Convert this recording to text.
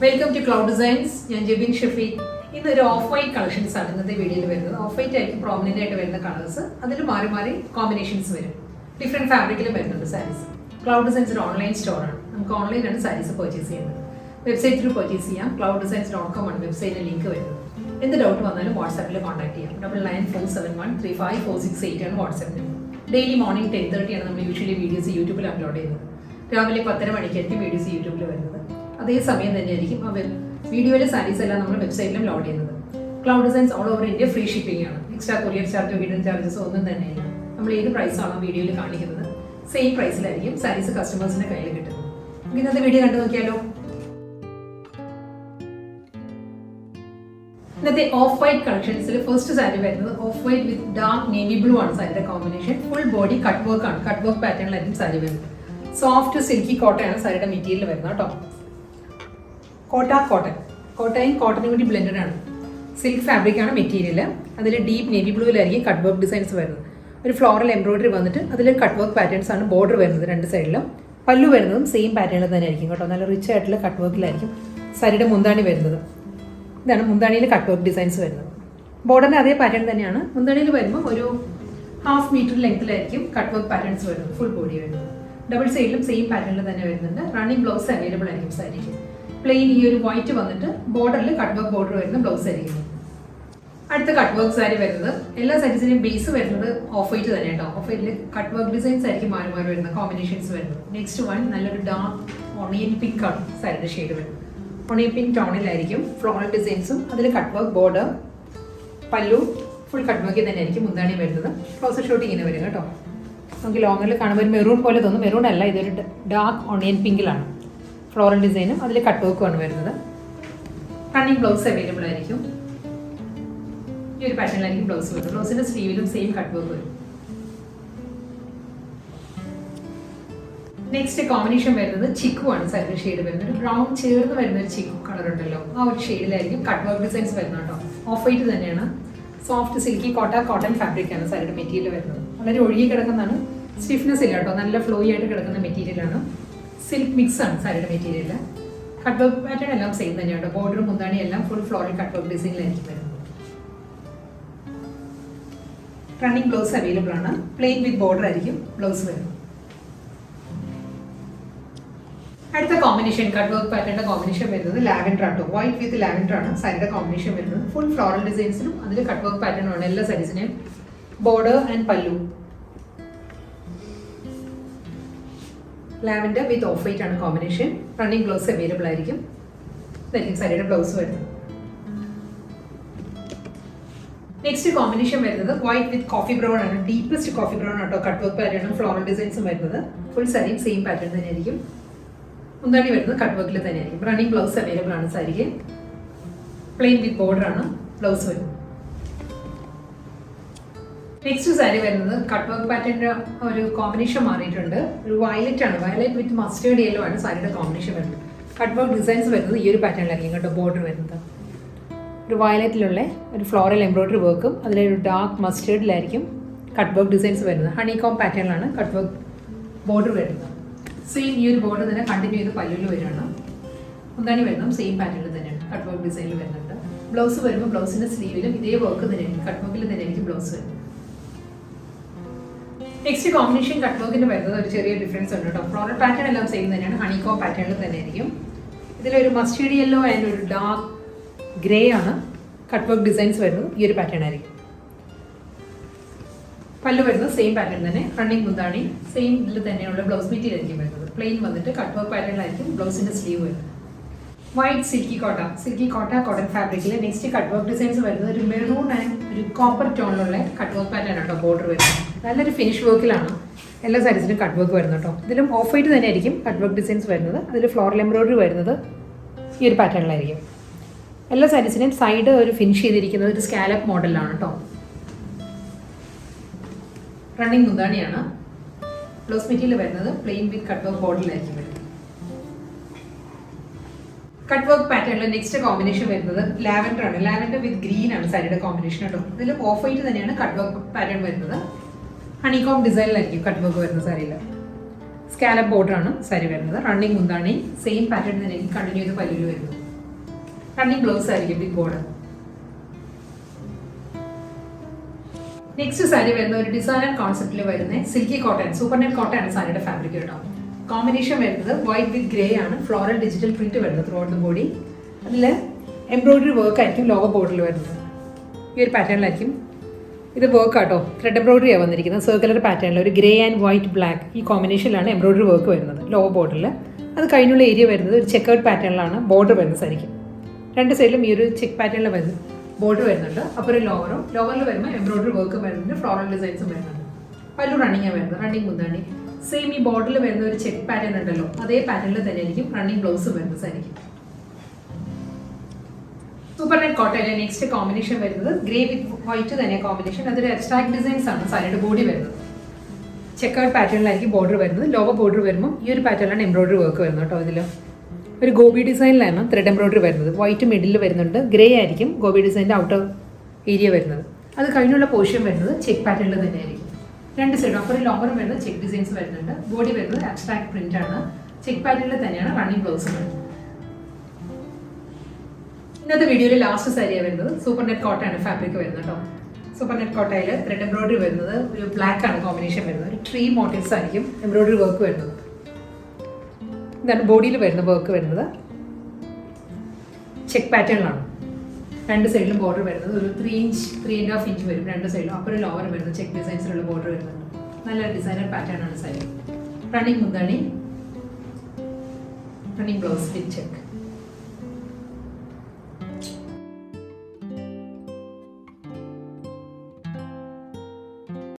Welcome to cloud designs. ഞാൻ ജെബിൻ ഷഫീഖ്. ഇന്നൊരു of white collections ആണ് ഇന്നത്തെ വീഡിയോയിൽ വരുന്നത്. ഓഫ് വൈറ്റ് ആയിരിക്കും പ്രോമിനന്റ് ആയിട്ട് വരുന്ന കളേഴ്സ്. അതിൽ മാറി മാറി കോമ്പിനേഷൻസ് വരും. ഡിഫറെന്റ് ഫാബ്രിക്കിലും വരുന്നുണ്ട് സാരീസ്. ക്ലൗഡ് ഡിസൈൻസ് ഒരു ഓൺലൈൻ സ്റ്റോറാണ്. നമുക്ക് ഓൺലൈനാണ് സാരീസ് പർച്ചേസ് ചെയ്യുന്നത്. വെബ്സൈറ്റ് ത്രൂ പർച്ചേസ് ചെയ്യാം. clouddesigns.com ആണ് വെബ്സൈറ്റിലെ ലിങ്ക് വരുന്നത്. എന്ത് ഡൗട്ട് വന്നാലും വാട്സാപ്പിൽ കോൺടാക്ട് ചെയ്യാം. 9947135468 ആണ് വാട്സാപ്പ് നമ്പർ. ഡെയിലി മോർണിംഗ് 10:30 ആണ് നമ്മൾ യൂഷ്വലി വീഡിയോസ് യൂട്യൂബിൽ അപ്ലോഡ് ചെയ്യുന്നത്. രാവിലെ 10:30 മണിക്കായിരിക്കും വീഡിയോസ് യൂട്യൂബിൽ വരുന്നത്. അതേ സമയം തന്നെയായിരിക്കും ആ വീഡിയോയിലെ സാരീസ് എല്ലാം നമ്മൾ വെബ്സൈറ്റിലും ലോഡ് ചെയ്യുന്നത്. Cloud designs all over India free shipping ആണ്. എക്സ്ട്രാ കൊറിയർ ചാർജോ ഹിഡൻ ചാർജസോ ഒന്നും തന്നെയില്ല. നമ്മൾ ഏത് പ്രൈസാണോ വീഡിയോയിൽ കാണിക്കുന്നത് സെയിം പ്രൈസിലായിരിക്കും സാരീസ് കസ്റ്റമേഴ്സിന്റെ കയ്യിൽ കിട്ടുന്നത്. ഇന്നത്തെ വീഡിയോ കണ്ടു നോക്കിയാലോ. ഇന്നത്തെ ഓഫ് വൈറ്റ് കളക്ഷൻസിൽ ഫസ്റ്റ് സാരി വരുന്നത് of white with dark navy blue ആണ് സാരിയുടെ combination. Full body cut work ആണ്. കട്ട് വർക്ക് പാറ്റേണിലായിരിക്കും സാരി വരുന്നത്. സോഫ്റ്റ് സിൽക്കി കോട്ടയാണ് സാരിയുടെ മെറ്റീരിയൽ വരുന്നത് കേട്ടോ. കോട്ടയും കോട്ടനും കൂടി ബ്ലെൻഡഡ് ആണ്. സിൽക്ക് ഫാബ്രിക് ആണ് മെറ്റീരിയൽ. അതിൽ ഡീപ്പ് നേവി ബ്ലൂവിലായിരിക്കും കട്ട് വർക്ക് ഡിസൈൻസ് വരുന്നത്. ഒരു ഫ്ലോറൽ എംബ്രോയിഡറി വന്നിട്ട് അതിൽ കട്ട് വർക്ക് പാറ്റേൺസ് ആണ് ബോർഡർ വരുന്നത് രണ്ട് സൈഡിലും. പല്ലു വരുന്നതും സെയിം പാറ്റേണിൽ തന്നെ ആയിരിക്കും കേട്ടോ. നല്ല റിച്ച് ആയിട്ടുള്ള കട്ട് വർക്കിലായിരിക്കും സാരിയുടെ മുന്താണി വരുന്നത്. ഇതാണ് മുന്താണിയിൽ കട്ട് വർക്ക് ഡിസൈൻസ് വരുന്നത്. ബോർഡറിൻ്റെ അതേ പാറ്റേൺ തന്നെയാണ്. മുന്താണിയിൽ വരുമ്പോൾ ഒരു 1/2 മീറ്റർ ലെങ്ത്തിലായിരിക്കും കട്ട് വർക്ക് പാറ്റേൺസ് വരുന്നത്. ഫുൾ ബോഡി വരുന്നത്. ഡബിൾ സൈഡിലും സെയിം പാറ്റേണിൽ തന്നെ വരുന്നുണ്ട്. റണ്ണിങ് ബ്ലൗസ് അവൈലബിൾ ആയിരിക്കും സാരിക്ക്. പ്ലെയിൻ ഈ ഒരു വൈറ്റ് വന്നിട്ട് ബോർഡറിൽ കട്ട് വർക്ക് ബോർഡർ വരുന്ന ബ്ലൗസ് ആയിരിക്കും. അടുത്ത കട്ട് വർക്ക് സാരി വരുന്നത് എല്ലാ സാരീസിന്റെയും ബേസ് വരുന്നത് ഓഫ് വൈറ്റ് തന്നെ കേട്ടോ. ഓഫ് വൈറ്റിൽ കട്ട് വർക്ക് ഡിസൈൻസ് ആയിരിക്കും മാറി മാറി വരുന്ന കോമ്പിനേഷൻസ് വരുന്നത്. നെക്സ്റ്റ് വൺ നല്ലൊരു ഡാർക്ക് ഓണിയൻ പിങ്ക് ആണ് സാരിയുടെ ഷെയ്ഡ് വരുന്നത്. ഓണിയൻ പിങ്ക് ടോണിലായിരിക്കും ഫ്ലോറൽ ഡിസൈൻസും അതിൽ കട്ട് വർക്ക് ബോർഡർ പല്ലു ഫുൾ കട്ട് വർക്കിൽ തന്നെ ആയിരിക്കും മുന്താണി വരുന്നത്. ക്ലോസർ ഷോട്ട് ഇങ്ങനെ വരും കേട്ടോ. നമുക്ക് ലോങ്ങിൽ കാണുമ്പോൾ മെറൂൺ പോലെ തോന്നും. മെറൂൺ അല്ല, ഇതൊരു ഡാർക്ക് ഓണിയൻ പിങ്കിലാണ്. ഫ്ലോറൽ ഡിസൈനും അതിൽ കട്ട് വർക്കുമാണ് വരുന്നത്. റണ്ണിങ് ബ്ലൗസ് അവൈലബിൾ ആയിരിക്കും. ഈ ഒരു പാറ്റേണിലായിരിക്കും ബ്ലൗസ് വരുന്നത്. ബ്ലൗസിന്റെ സ്ലീവിലും സെയിം കട്ട് വർക്ക് വരും. നെക്സ്റ്റ് കോമ്പിനേഷൻ വരുന്നത് ചിക്കു ആണ് സാരിയുടെ ഷെയ്ഡ് വരുന്നത്. ഒരു ബ്രൗൺ ചേർന്ന് വരുന്ന ഒരു ചിക്കു കളർ ഉണ്ടല്ലോ, ആ ഒരു ഷെയ്ഡിലായിരിക്കും കട്ട് വർക്ക് ഡിസൈൻസ് വരുന്നത് കേട്ടോ. ഓഫ് വൈറ്റ് തന്നെയാണ്. സോഫ്റ്റ് സിൽക്കി കോട്ടൺ ഫാബ്രിക് ആണ് സാരിയുടെ മെറ്റീരിയൽ വരുന്നത്. വളരെ ഒഴുകി കിടക്കുന്നതാണ്. സ്റ്റിഫ്നെസ് ഇല്ല കേട്ടോ. നല്ല ഫ്ലോയി ആയിട്ട് കിടക്കുന്ന മെറ്റീരിയലാണ്. സിൽക്ക് മിക്സ് ആണ് സാരിയുടെ മെറ്റീരിയൽ. കട്ട് വർക്ക് പാറ്റേൺ എല്ലാം സെയിം തന്നെയാണ്. ബോർഡറും മുന്താണി എല്ലാം ഫുൾ ഫ്ലോറൽ കട്ട് വർക്ക് ഡിസൈനിലായിരിക്കും വരുന്നത്. റണ്ണിങ് ബ്ലൗസ് അവൈലബിൾ ആണ്. പ്ലെയിൻ വിത്ത് ബോർഡർ ആയിരിക്കും ബ്ലൗസ് വരുന്നത്. അടുത്ത കോമ്പിനേഷൻ കട്ട് വർക്ക് പാറ്റേണിന്റെ കോമ്പിനേഷൻ വരുന്നത് ലാവൻഡർ ആട്ടോ. വൈറ്റ് വിത്ത് ലാവൻഡർ ആണ് സാരിയുടെ കോമ്പിനേഷൻ വരുന്നത്. ഫുൾ ഫ്ലോറൽ ഡിസൈൻസിനും അതിൽ കട്ട് വർക്ക് പാറ്റേൺ ആണ് എല്ലാ സാരീസിനെയും. ബോർഡർ ആൻഡ് പല്ലു. ലാവൻഡർ വിത്ത് ഓഫ് വൈറ്റ് ആണ് കോമ്പിനേഷൻ. റണ്ണിങ് ബ്ലൗസ് അവൈലബിൾ ആയിരിക്കും. ഇതായിരിക്കും സാരിയുടെ ബ്ലൗസ് വരുന്നത്. നെക്സ്റ്റ് കോമ്പിനേഷൻ വരുന്നത് വൈറ്റ് വിത്ത് കോഫി ബ്രൗൺ ആണ്. ഡീപ്പസ്റ്റ് കോഫി ബ്രൗൺ ആട്ടോ. കട്ട് വർക്ക് പാറ്റേണും ഫ്ലോറൽ ഡിസൈൻസും വരുന്നത്. ഫുൾ സാരിയും സെയിം പാറ്റേൺ തന്നെയായിരിക്കും. മുന്താണി വരുന്നത് കട്ട് വർക്കിൽ തന്നെയായിരിക്കും. റണ്ണിങ് ബ്ലൗസ് അവൈലബിൾ ആണ് സാരിക്ക്. പ്ലെയിൻ വിത്ത് ബോർഡർ ആണ് ബ്ലൗസ് വരുന്നത്. നെക്സ്റ്റ് സാരി വരുന്നത് കട്ട് വർക്ക് പാറ്റേണിന്റെ ഒരു കോമ്പിനേഷൻ മാറിയിട്ടുണ്ട്. ഒരു വയലറ്റ് ആണ്. വയലറ്റ് വിത്ത് മസ്റ്റേർഡ് യെല്ലോ ആണ് സാരിയുടെ കോമ്പിനേഷൻ വരുന്നത്. കട്ട് വർക്ക് ഡിസൈൻസ് വരുന്നത് ഈ ഒരു പാറ്റേണിലായിരിക്കും കേട്ടോ. ബോർഡർ വരുന്നത് ഒരു വയലറ്റിലുള്ള ഒരു ഫ്ലോറൽ എംബ്രോയിഡറി വർക്കും അതിലൊരു ഡാർക്ക് മസ്റ്റേർഡിലായിരിക്കും കട്ട് വർക്ക് ഡിസൈൻസ് വരുന്നത്. ഹണികോം പാറ്റേണിലാണ് കട്ട് വർക്ക് ബോർഡർ വരുന്നത്. സെയിം ഈ ഒരു ബോർഡർ തന്നെ കണ്ടിന്യൂ ചെയ്ത് പല്ലുവിൽ വരികയാണ്. മുന്താണി വരുന്നതും സെയിം പാറ്റേണിൽ തന്നെയാണ് കട്ട് വർക്ക് ഡിസൈനിൽ വരുന്നുണ്ട്. ബ്ലൗസ് വരുമ്പോൾ ബ്ലൗസിന്റെ സ്ലീവിലും ഇതേ വർക്ക് തന്നെയായിരിക്കും. കട്ട് വർക്കിൽ തന്നെയായിരിക്കും ബ്ലൗസ് വരുന്നത്. നെക്സ്റ്റ് കോമ്പിനേഷൻ കട്ട് വർക്കിന് വരുന്നത് ഒരു ചെറിയ ഡിഫറൻസ് ഉണ്ട് കേട്ടോ. ഫ്ലോറൽ പാറ്റേൺ എല്ലാം സെയിം തന്നെയാണ്. ഹണികോം പാറ്റേണിൽ തന്നെയായിരിക്കും. ഇതിലൊരു മസ്റ്റേർഡ് യെല്ലോ ആൻഡ് ഒരു ഡാർക്ക് ഗ്രേ ആണ് കട്ട് വർക്ക് ഡിസൈൻസ് വരുന്നത്. ഈ ഒരു പാറ്റേൺ ആയിരിക്കും. പല്ലു വരുന്നത് സെയിം പാറ്റേൺ തന്നെ. റണ്ണിങ് മുന്താണി സെയിം ഇതിൽ തന്നെയുള്ള ബ്ലൗസ് മെറ്റീരിയൽ ആയിരിക്കും വരുന്നത്. പ്ലെയിൻ വന്നിട്ട് കട്ട് വർക്ക് പാറ്റേണിലായിരിക്കും ബ്ലൗസിന്റെ സ്ലീവ് വരുന്നത്. വൈറ്റ് സിൽക്കി കോട്ടൺ ഫാബ്രിക്കിൽ നെക്സ്റ്റ് കട്ട് വർക്ക് ഡിസൈൻസ് വരുന്നത് ഒരു മെറൂൺ ആൻഡ് ഒരു കോപ്പർ ടോണിലുള്ള കട്ട് വർക്ക് പാറ്റേൺ ആട്ടോ. ബോർഡർ വരുന്നത് നല്ലൊരു ഫിനിഷ് വർക്കിലാണ് എല്ലാ സാരീസിലും കട്ട് വർക്ക് വരുന്നത് കേട്ടോ. ഇതിലും ഓഫ് വൈറ്റ് തന്നെ ആയിരിക്കും കട്ട് വർക്ക് ഡിസൈൻസ് വരുന്നത്. അതിൽ ഫ്ലോറൽ എംബ്രോയിഡറി വരുന്നത് ഈ ഒരു പാറ്റേണിലായിരിക്കും. എല്ലാ സാരീസിനെയും സൈഡ് ഒരു ഫിനിഷ് ചെയ്തിരിക്കുന്നത് ഒരു സ്കാലപ്പ് മോഡലാണ് കേട്ടോ. റണ്ണിങ് മുന്താണിയാണ്. ബ്ലൗസ് മെറ്റീരിയൽ വരുന്നത് പ്ലെയിൻ വിത്ത് കട്ട് വർക്ക് ബോർഡറിലായിരിക്കും വരുന്നത്. കട്ട് വർക്ക് പാറ്റേണിൽ നെക്സ്റ്റ് കോമ്പിനേഷൻ വരുന്നത് ലാവൻഡർ ആണ്. ലാവൻഡർ വിത്ത് ഗ്രീൻ ആണ് സാരിയുടെ കോമ്പിനേഷൻ കേട്ടോ. ഇതിൽ ഓഫ് വൈറ്റ് തന്നെയാണ് കട്ട് വർക്ക് പാറ്റേൺ വരുന്നത്. ഹണികോം ഡിസൈനിലായിരിക്കും കട്ട് വർക്ക് വരുന്നത് സാരിയിൽ. സ്കാലപ്പ് ബോർഡർ ആണ് സാരി വരുന്നത്. റണ്ണിങ് മുന്താണി സെയിം പാറ്റേൺ തന്നെയായിരിക്കും കണ്ടിന്യൂ ചെയ്ത് പല്ലുവിൽ വരുന്നത്. റണ്ണിങ് ബ്ലൗസ് ആയിരിക്കും ബിഗ് ബോർഡർ. നെക്സ്റ്റ് സാരി വരുന്ന ഒരു ഡിസൈനർ കോൺസെപ്റ്റിൽ വരുന്ന silky cotton, super net cotton ആണ് സാരിയുടെ ഫാബ്രിക് കേട്ടോ. കോമ്പിനേഷൻ വരുന്നത് വൈറ്റ് വിത്ത് ഗ്രേ ആണ്. ഫ്ലോറൽ ഡിജിറ്റൽ പ്രിന്റ് വരുന്നത് ത്രൂ ഔട്ട് ദ ബോഡി. അതിൽ എംബ്രോയിഡറി വർക്ക് ആയിരിക്കും ലോവർ ബോർഡറിൽ വരുന്നത്. ഈ ഒരു പാറ്റേണിലായിരിക്കും ഇത് വർക്ക് ആട്ടോ. ത്രെഡ് എംബ്രോയിഡറിയാണ് വന്നിരിക്കുന്നത്. സർക്കുലർ പാറ്റേണിൽ ഒരു ഗ്രേ ആൻഡ് വൈറ്റ് ബ്ലാക്ക് ഈ കോമ്പിനേഷനിലാണ് എംബ്രോയിഡറി വർക്ക് വരുന്നത് ലോവർ ബോർഡറിൽ. അത് കഴിഞ്ഞുള്ള ഏരിയ വരുന്നത് ഒരു ചെക്കേർഡ് പാറ്റേണിലാണ് ബോർഡർ വരുന്നത് സാരിക്കും. രണ്ട് സൈഡിലും ഈ ഒരു ചെക്ക് പാറ്റേണിൽ വരുന്നത് ബോർഡർ വരുന്നുണ്ട്. അപ്പോൾ ഒരു ലോവറിൽ വരുമ്പോൾ എംബ്രോയിഡറി വർക്ക് വരുന്നുണ്ട്. ഫ്ലോറൽ ഡിസൈൻസും വരുന്നുണ്ട്. പല്ലു റണ്ണിങ്ങാണ് വരുന്നത്. റണ്ണിങ് മുന്താണി സെയിം ഈ ബോർഡറിൽ വരുന്ന ഒരു ചെക്ക് പാറ്റേൺ ഉണ്ടല്ലോ, അതേ പാറ്റേണിൽ തന്നെ ആയിരിക്കും റണ്ണിങ് ബ്ലൗസ് വരുന്നത് സാരിക്കും. സൂപ്പർ നെറ്റ് കോട്ടയിലെ നെക്സ്റ്റ് കോമ്പിനേഷൻ വരുന്നത് ഗ്രേ വിത്ത് വൈറ്റ് തന്നെ കോമ്പിനേഷൻ. അതൊരു എക്സ്ട്രാക്ട് ഡിസൈൻസ് ആണ് സാരിയുടെ ബോഡി വരുന്നത്. ചെക്കേർഡ് പാറ്റേണിലായിരിക്കും ബോർഡർ വരുന്നത്. ലോവർ ബോർഡർ വരുമ്പോൾ ഈ ഒരു പാറ്റേണിലാണ് എംബ്രോയിഡറി വർക്ക് വരുന്നത് കേട്ടോ. ഇതിൽ ഒരു ഗോബി ഡിസൈനിലാണ് ത്രെഡ് എംബ്രോയിഡറി വരുന്നത്. വൈറ്റ് മിഡിൽ വരുന്നുണ്ട്. ഗ്രേ ആയിരിക്കും ഗോബി ഡിസൈൻ്റെ ഔട്ടർ ഏരിയ വരുന്നത്. അത് കഴിഞ്ഞുള്ള പോർഷൻ വരുന്നത് ചെക്ക് പാറ്റേണിൽ തന്നെ ആയിരിക്കും. രണ്ട് സൈഡും അപ്പോൾ ലോവറും വരുന്നത് ചെക്ക് ഡിസൈൻസ് വരുന്നുണ്ട്. ബോഡി വരുന്നത് അബ്സ്ട്രാക്ട് പ്രിന്റ് ആണ്. ചെക്ക് പാറ്റേണിൽ തന്നെയാണ് റണ്ണിങ് ബ്ലൗസ് വരുന്നത്. ഇന്നത്തെ വീഡിയോയിൽ ലാസ്റ്റ് സാരിയാണ് വരുന്നത്. സൂപ്പർ നെറ്റ് കോട്ടയാണ് ഫാബ്രിക് വരുന്നത് കേട്ടോ. സൂപ്പർ നെറ്റ് കോട്ടയിൽ ത്രെഡ് എംബ്രോയിഡറി വരുന്നത് ഒരു ബ്ലാക്ക് ആണ് കോമ്പിനേഷൻ വരുന്നത്. ഒരു ട്രീ മോട്ടീവ്സ് ആയിരിക്കും എംബ്രോയിഡറി വർക്ക് വരുന്നത്. ഇതാണ് ബോഡിയിൽ വരുന്ന വർക്ക് വരുന്നത്. ചെക്ക് പാറ്റേണിലാണ്. രണ്ട് സൈഡിലും ബോർഡർ വരുന്നത് ഒരു 3.5 ഇഞ്ച് വരും രണ്ട് സൈഡിലും. അപ്പോൾ ലോവർ വരുന്നത് ചെക്ക് ഡിസൈൻസിലുള്ള ബോർഡർ വരുന്നുണ്ട്. നല്ല ഡിസൈനർ പാറ്റേൺ ആണ് സാരി. റണ്ണിങ് മുന്താണി, റണ്ണിങ് ബ്ലൗസ് വിത്ത് ചെക്ക്.